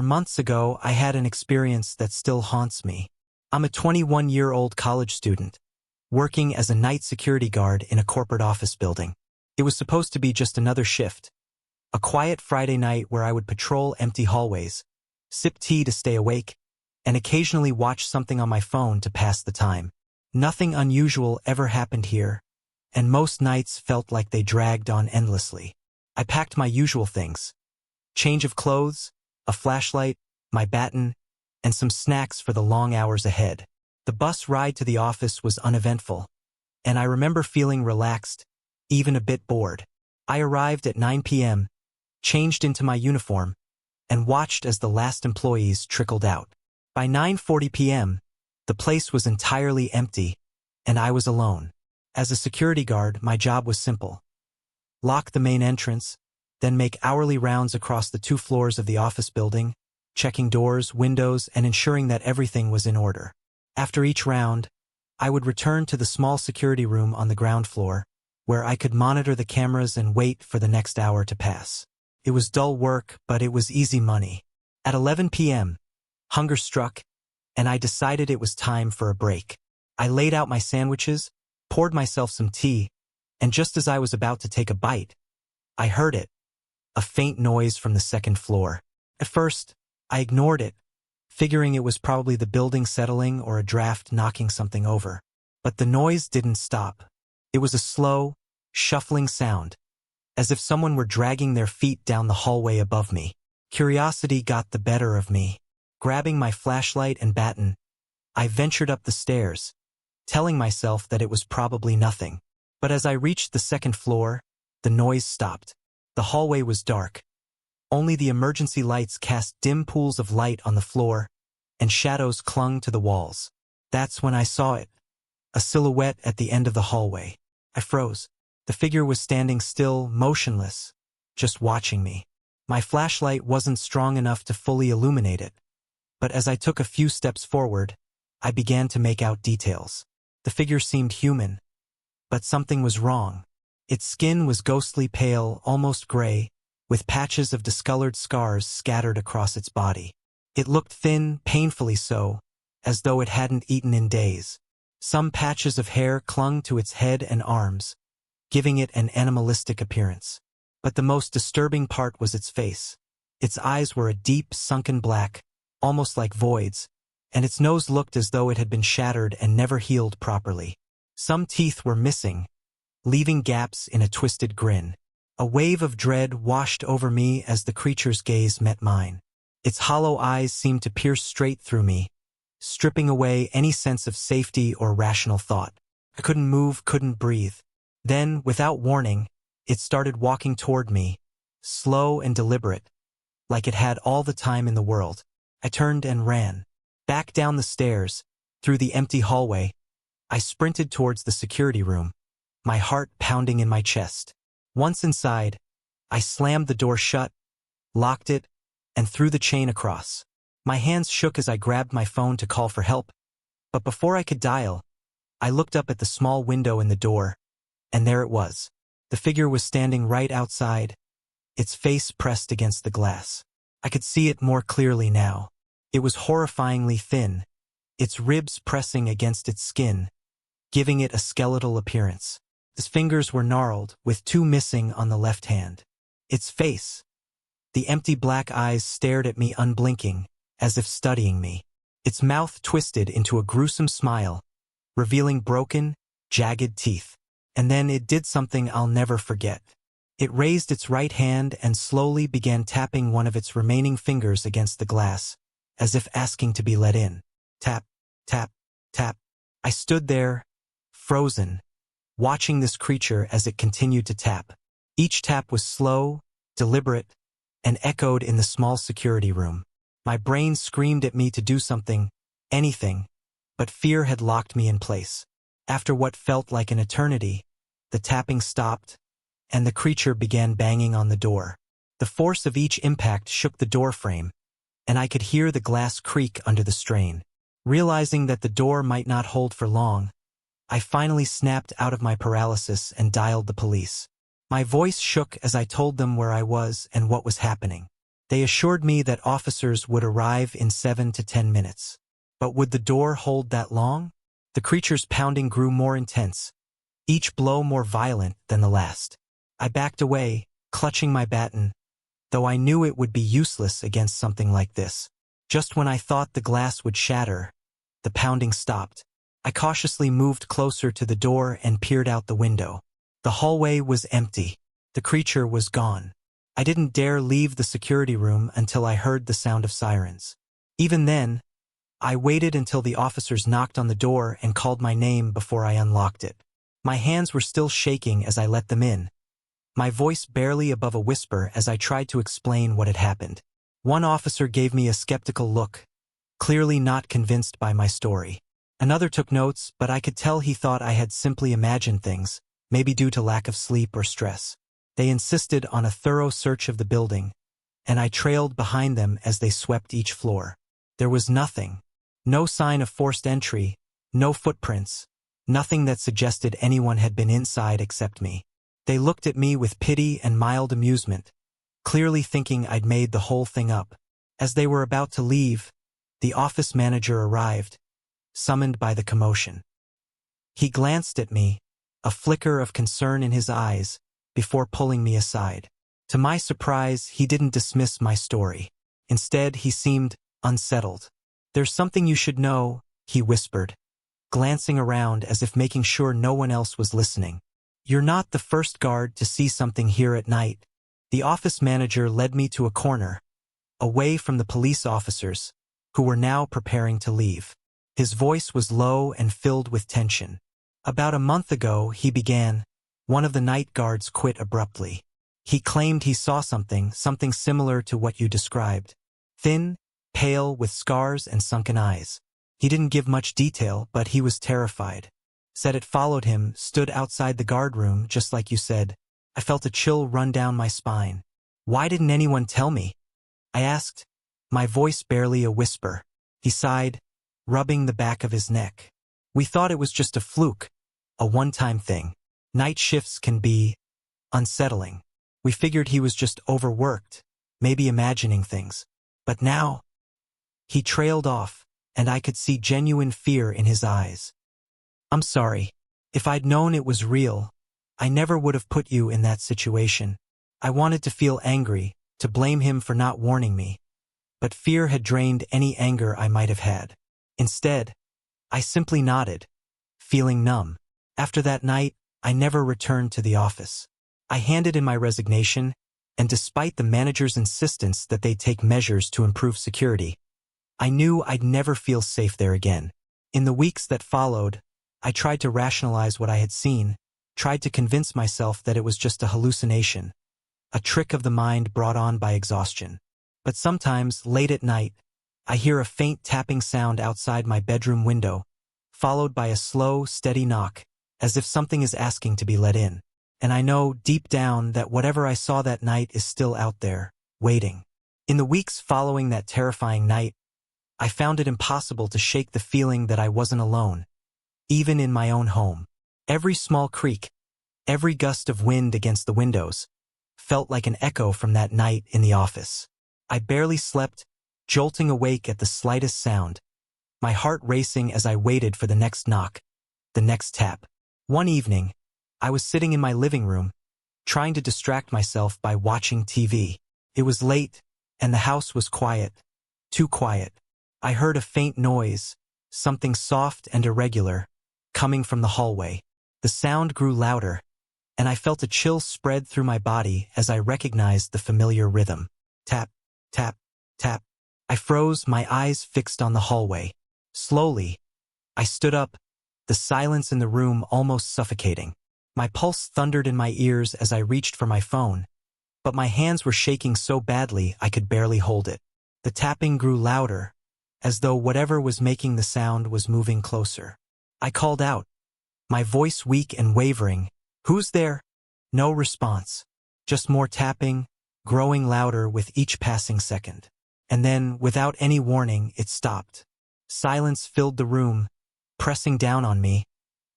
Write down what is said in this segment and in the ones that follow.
Months ago, I had an experience that still haunts me. I'm a 21-year-old college student, working as a night security guard in a corporate office building. It was supposed to be just another shift, a quiet Friday night where I would patrol empty hallways, sip tea to stay awake, and occasionally watch something on my phone to pass the time. Nothing unusual ever happened here, and most nights felt like they dragged on endlessly. I packed my usual things: change of clothes, a flashlight, my baton, and some snacks for the long hours ahead. The bus ride to the office was uneventful, and I remember feeling relaxed, even a bit bored. I arrived at 9 p.m., changed into my uniform, and watched as the last employees trickled out. By 9:40 p.m., the place was entirely empty, and I was alone. As a security guard, my job was simple: lock the main entrance, then make hourly rounds across the 2 floors of the office building, checking doors, windows, and ensuring that everything was in order. After each round, I would return to the small security room on the ground floor, where I could monitor the cameras and wait for the next hour to pass. It was dull work, but it was easy money. At 11 p.m., hunger struck, and I decided it was time for a break. I laid out my sandwiches, poured myself some tea, and just as I was about to take a bite, I heard it: a faint noise from the second floor. At first, I ignored it, figuring it was probably the building settling or a draft knocking something over. But the noise didn't stop. It was a slow, shuffling sound, as if someone were dragging their feet down the hallway above me. Curiosity got the better of me. Grabbing my flashlight and baton, I ventured up the stairs, telling myself that it was probably nothing. But as I reached the second floor, the noise stopped. The hallway was dark. Only the emergency lights cast dim pools of light on the floor, and shadows clung to the walls. That's when I saw it: a silhouette at the end of the hallway. I froze. The figure was standing still, motionless, just watching me. My flashlight wasn't strong enough to fully illuminate it, but as I took a few steps forward, I began to make out details. The figure seemed human, but something was wrong. Its skin was ghostly pale, almost gray, with patches of discolored scars scattered across its body. It looked thin, painfully so, as though it hadn't eaten in days. Some patches of hair clung to its head and arms, giving it an animalistic appearance. But the most disturbing part was its face. Its eyes were a deep, sunken black, almost like voids, and its nose looked as though it had been shattered and never healed properly. Some teeth were missing, leaving gaps in a twisted grin. A wave of dread washed over me as the creature's gaze met mine. Its hollow eyes seemed to pierce straight through me, stripping away any sense of safety or rational thought. I couldn't move, couldn't breathe. Then, without warning, it started walking toward me, slow and deliberate, like it had all the time in the world. I turned and ran. Back down the stairs, through the empty hallway, I sprinted towards the security room, my heart pounding in my chest. Once inside, I slammed the door shut, locked it, and threw the chain across. My hands shook as I grabbed my phone to call for help, but before I could dial, I looked up at the small window in the door, and there it was. The figure was standing right outside, its face pressed against the glass. I could see it more clearly now. It was horrifyingly thin, its ribs pressing against its skin, giving it a skeletal appearance. Its fingers were gnarled, with 2 missing on the left hand. Its face, the empty black eyes stared at me unblinking, as if studying me. Its mouth twisted into a gruesome smile, revealing broken, jagged teeth. And then it did something I'll never forget. It raised its right hand and slowly began tapping one of its remaining fingers against the glass, as if asking to be let in. Tap, tap, tap. I stood there, frozen, watching this creature as it continued to tap. Each tap was slow, deliberate, and echoed in the small security room. My brain screamed at me to do something, anything, but fear had locked me in place. After what felt like an eternity, the tapping stopped, and the creature began banging on the door. The force of each impact shook the door frame, and I could hear the glass creak under the strain. Realizing that the door might not hold for long, I finally snapped out of my paralysis and dialed the police. My voice shook as I told them where I was and what was happening. They assured me that officers would arrive in 7 to 10 minutes. But would the door hold that long? The creature's pounding grew more intense, each blow more violent than the last. I backed away, clutching my baton, though I knew it would be useless against something like this. Just when I thought the glass would shatter, the pounding stopped. I cautiously moved closer to the door and peered out the window. The hallway was empty. The creature was gone. I didn't dare leave the security room until I heard the sound of sirens. Even then, I waited until the officers knocked on the door and called my name before I unlocked it. My hands were still shaking as I let them in, my voice barely above a whisper as I tried to explain what had happened. One officer gave me a skeptical look, clearly not convinced by my story. Another took notes, but I could tell he thought I had simply imagined things, maybe due to lack of sleep or stress. They insisted on a thorough search of the building, and I trailed behind them as they swept each floor. There was nothing. No sign of forced entry, no footprints, nothing that suggested anyone had been inside except me. They looked at me with pity and mild amusement, clearly thinking I'd made the whole thing up. As they were about to leave, the office manager arrived, summoned by the commotion. He glanced at me, a flicker of concern in his eyes, before pulling me aside. To my surprise, he didn't dismiss my story. Instead, he seemed unsettled. "There's something you should know," he whispered, glancing around as if making sure no one else was listening. "You're not the first guard to see something here at night." The office manager led me to a corner, away from the police officers, who were now preparing to leave. His voice was low and filled with tension. "About a month ago," he began, "one of the night guards quit abruptly. He claimed he saw something similar to what you described. Thin, pale, with scars and sunken eyes. He didn't give much detail, but he was terrified. Said it followed him, stood outside the guard room, just like you said." I felt a chill run down my spine. "Why didn't anyone tell me?" I asked, my voice barely a whisper. He sighed, rubbing the back of his neck. "We thought it was just a fluke, a one-time thing. Night shifts can be unsettling. We figured he was just overworked, maybe imagining things. But now—" He trailed off, and I could see genuine fear in his eyes. "I'm sorry. If I'd known it was real, I never would have put you in that situation." I wanted to feel angry, to blame him for not warning me, but fear had drained any anger I might have had. Instead, I simply nodded, feeling numb. After that night, I never returned to the office. I handed in my resignation, and despite the manager's insistence that they take measures to improve security, I knew I'd never feel safe there again. In the weeks that followed, I tried to rationalize what I had seen, tried to convince myself that it was just a hallucination, a trick of the mind brought on by exhaustion. But sometimes, late at night, I hear a faint tapping sound outside my bedroom window, followed by a slow, steady knock, as if something is asking to be let in. And I know, deep down, that whatever I saw that night is still out there, waiting. In the weeks following that terrifying night, I found it impossible to shake the feeling that I wasn't alone, even in my own home. Every small creak, every gust of wind against the windows, felt like an echo from that night in the office. I barely slept, jolting awake at the slightest sound, my heart racing as I waited for the next knock, the next tap. One evening, I was sitting in my living room, trying to distract myself by watching TV. It was late, and the house was quiet, too quiet. I heard a faint noise, something soft and irregular, coming from the hallway. The sound grew louder, and I felt a chill spread through my body as I recognized the familiar rhythm. Tap, tap, tap. I froze, my eyes fixed on the hallway. Slowly, I stood up, the silence in the room almost suffocating. My pulse thundered in my ears as I reached for my phone, but my hands were shaking so badly I could barely hold it. The tapping grew louder, as though whatever was making the sound was moving closer. I called out, my voice weak and wavering, "Who's there?" No response, just more tapping, growing louder with each passing second. And then, without any warning, it stopped. Silence filled the room, pressing down on me,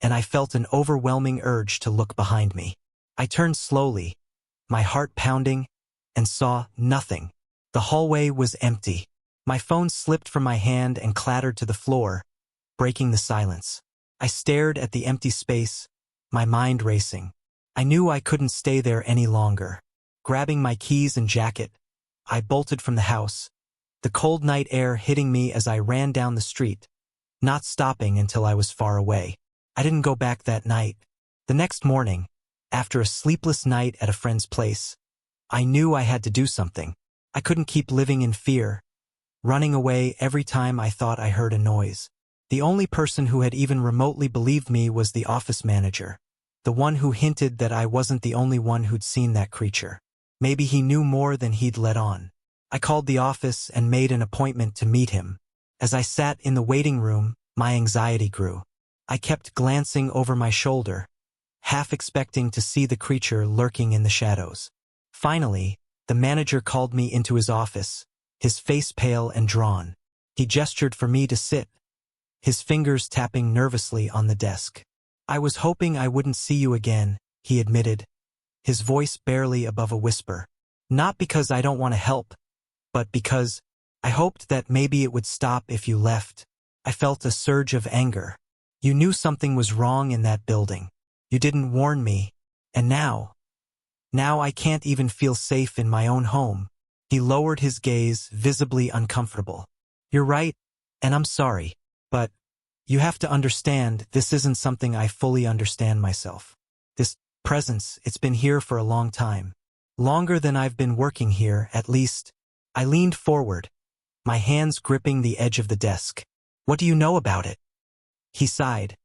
and I felt an overwhelming urge to look behind me. I turned slowly, my heart pounding, and saw nothing. The hallway was empty. My phone slipped from my hand and clattered to the floor, breaking the silence. I stared at the empty space, my mind racing. I knew I couldn't stay there any longer. Grabbing my keys and jacket, I bolted from the house, the cold night air hitting me as I ran down the street, not stopping until I was far away. I didn't go back that night. The next morning, after a sleepless night at a friend's place, I knew I had to do something. I couldn't keep living in fear, running away every time I thought I heard a noise. The only person who had even remotely believed me was the office manager, the one who hinted that I wasn't the only one who'd seen that creature. Maybe he knew more than he'd let on. I called the office and made an appointment to meet him. As I sat in the waiting room, my anxiety grew. I kept glancing over my shoulder, half expecting to see the creature lurking in the shadows. Finally, the manager called me into his office, his face pale and drawn. He gestured for me to sit, his fingers tapping nervously on the desk. "I was hoping I wouldn't see you again," he admitted, his voice barely above a whisper. "Not because I don't want to help, but because I hoped that maybe it would stop if you left." I felt a surge of anger. "You knew something was wrong in that building. You didn't warn me, and now I can't even feel safe in my own home." He lowered his gaze, visibly uncomfortable. "You're right, and I'm sorry, but you have to understand this isn't something I fully understand myself. This presence, it's been here for a long time. Longer than I've been working here, at least." I leaned forward, my hands gripping the edge of the desk. "What do you know about it?" He sighed,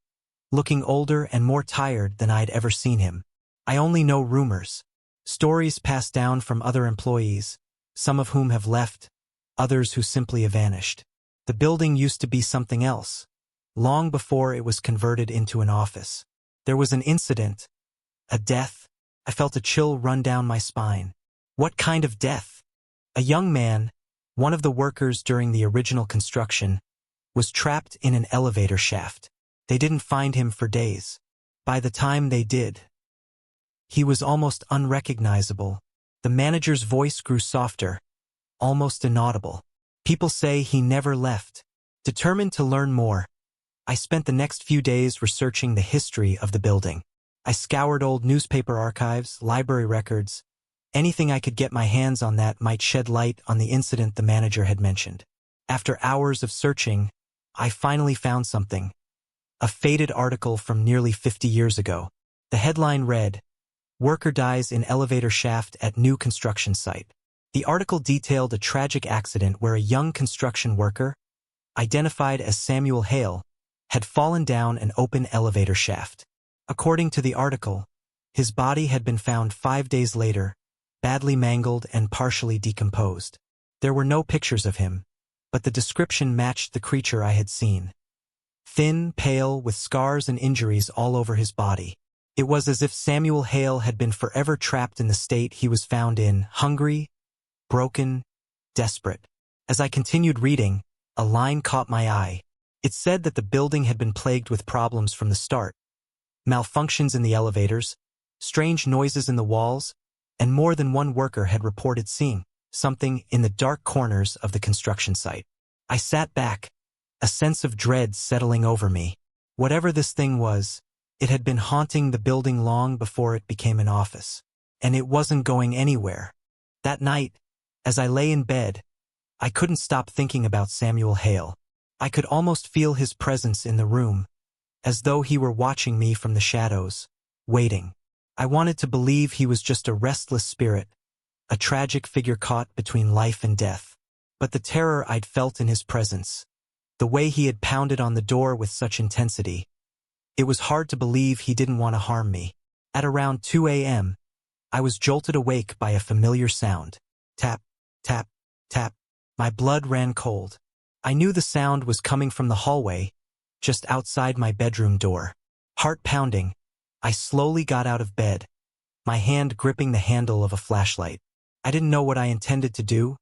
looking older and more tired than I'd ever seen him. "I only know rumors. Stories passed down from other employees, some of whom have left, others who simply have vanished. The building used to be something else, long before it was converted into an office. There was an incident, a death." I felt a chill run down my spine. "What kind of death?" "A young man, one of the workers during the original construction, was trapped in an elevator shaft. They didn't find him for days. By the time they did, he was almost unrecognizable." The manager's voice grew softer, almost inaudible. "People say he never left." Determined to learn more, I spent the next few days researching the history of the building. I scoured old newspaper archives, library records, anything I could get my hands on that might shed light on the incident the manager had mentioned. After hours of searching, I finally found something. A faded article from nearly 50 years ago. The headline read, "Worker dies in elevator shaft at new construction site." The article detailed a tragic accident where a young construction worker, identified as Samuel Hale, had fallen down an open elevator shaft. According to the article, his body had been found 5 days later, badly mangled and partially decomposed. There were no pictures of him, but the description matched the creature I had seen. Thin, pale, with scars and injuries all over his body. It was as if Samuel Hale had been forever trapped in the state he was found in, hungry, broken, desperate. As I continued reading, a line caught my eye. It said that the building had been plagued with problems from the start. Malfunctions in the elevators, strange noises in the walls, and more than one worker had reported seeing something in the dark corners of the construction site. I sat back, a sense of dread settling over me. Whatever this thing was, it had been haunting the building long before it became an office. And it wasn't going anywhere. That night, as I lay in bed, I couldn't stop thinking about Samuel Hale. I could almost feel his presence in the room, as though he were watching me from the shadows, waiting. I wanted to believe he was just a restless spirit, a tragic figure caught between life and death. But the terror I'd felt in his presence, the way he had pounded on the door with such intensity, it was hard to believe he didn't want to harm me. At around 2 a.m., I was jolted awake by a familiar sound. Tap, tap, tap. My blood ran cold. I knew the sound was coming from the hallway, just outside my bedroom door. Heart pounding, I slowly got out of bed, my hand gripping the handle of a flashlight. I didn't know what I intended to do,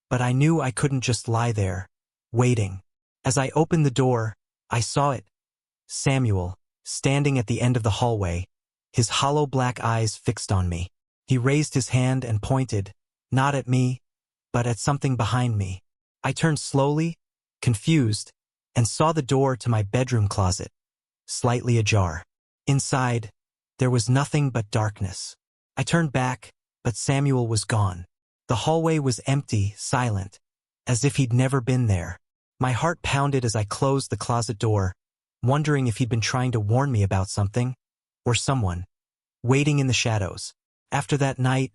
but I knew I couldn't just lie there, waiting. As I opened the door, I saw it. Samuel, standing at the end of the hallway, his hollow black eyes fixed on me. He raised his hand and pointed, not at me, but at something behind me. I turned slowly, confused, and saw the door to my bedroom closet, slightly ajar. Inside, there was nothing but darkness. I turned back, but Samuel was gone. The hallway was empty, silent, as if he'd never been there. My heart pounded as I closed the closet door, wondering if he'd been trying to warn me about something, or someone, waiting in the shadows. After that night,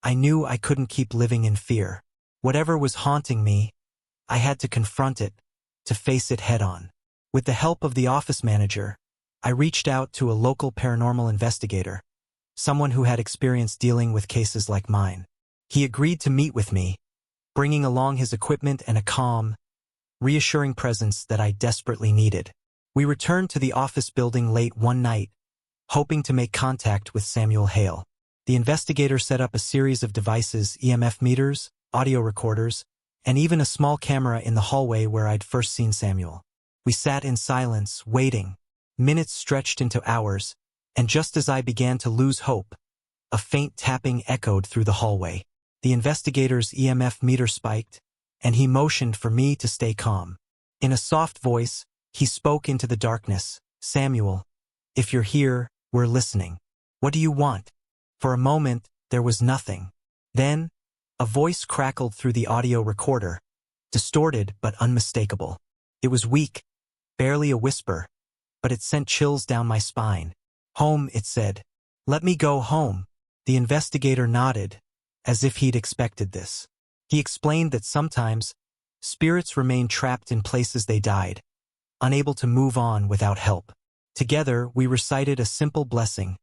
I knew I couldn't keep living in fear. Whatever was haunting me, I had to confront it, to face it head-on. With the help of the office manager, I reached out to a local paranormal investigator, someone who had experience dealing with cases like mine. He agreed to meet with me, bringing along his equipment and a calm, reassuring presence that I desperately needed. We returned to the office building late one night, hoping to make contact with Samuel Hale. The investigator set up a series of devices, EMF meters, audio recorders, and even a small camera in the hallway where I'd first seen Samuel. We sat in silence, waiting. Minutes stretched into hours, and just as I began to lose hope, a faint tapping echoed through the hallway. The investigator's EMF meter spiked, and he motioned for me to stay calm. In a soft voice, he spoke into the darkness. "Samuel, if you're here, we're listening. What do you want?" For a moment, there was nothing. Then, a voice crackled through the audio recorder, distorted but unmistakable. It was weak, barely a whisper, but it sent chills down my spine. "Home," it said. "Let me go home." The investigator nodded, as if he'd expected this. He explained that sometimes, spirits remain trapped in places they died, unable to move on without help. Together, we recited a simple blessing,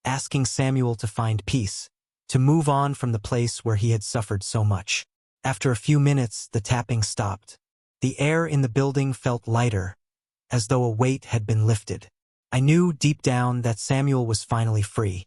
asking Samuel to find peace, to move on from the place where he had suffered so much. After a few minutes, the tapping stopped. The air in the building felt lighter, as though a weight had been lifted. I knew deep down that Samuel was finally free.